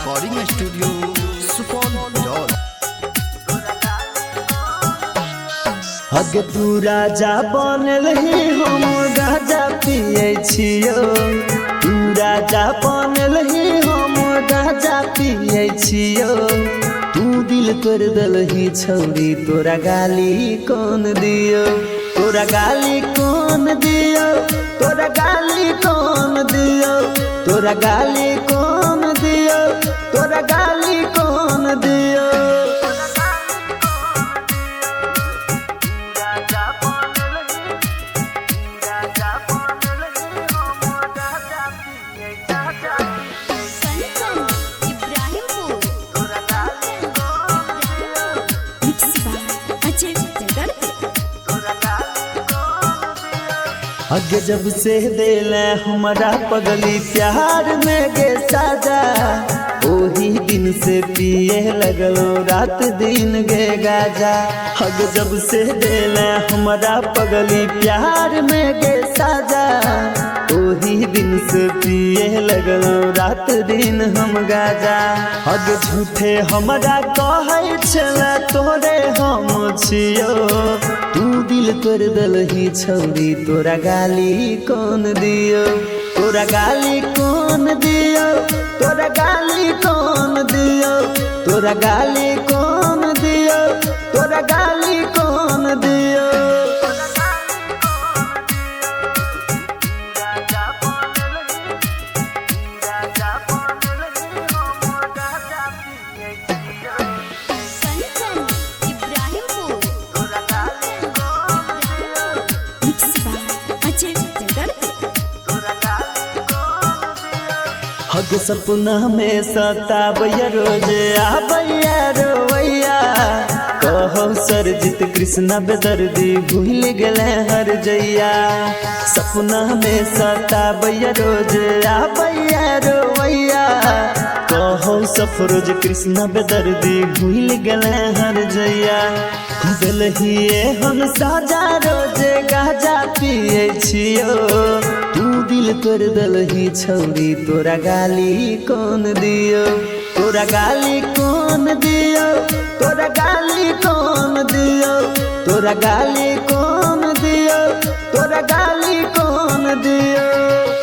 Recording studio Supaul. हग तू राजा बनल ही हम गाजा पिए छियो। तू राजा बनल ही हम गाजा पिए छियो। तू दिल कर दल ही छौरी तोरा गाली कौन दियो। तोरा गाली कौन दियो। तोरा गाली कौन दियो। तोरा गाली कौन दियो। तोरा गाली कौन दियो। अगे जब से दिल हमारा पगली प्यार में गे साजा। ओही दिन से पिए लगलो रात दिन गे गाजा। अगे जब से दिल हमारा पगली प्यार में गे साजा। ओही दिन से पिए लगलो रात दिन हम गाजा। अगे झूठे हमारा कहे छला तोरे हम छियो। तू दिल कर दल ही छौरी तोरा गाली कौन दियो। तोरा गाली कौन दियो। तोरा गाली कौन दियो। तोरा गाली कौन दियो। तोरा गाली कौन दियो। हग सपना में सताबैया रोज आबैया रोवैया। कहो सरजित कृष्ण बेदर्दी भूल गले हर जैया। सपना में सताबैया रोज आबैया रोवैया। कहो सफरोज कृष्ण बेदर्दी भूल गले हर जैया। दलहिए हम साजा रोज गाजा पिए छियो। तू दिल कर दल ही छौरी तोरा गाली कौन दियो। तोरा गाली कौन दियो। तोरा गाली कौन दियो। तोरा गाली कौन दियो। तोरा गाली कौन दियो।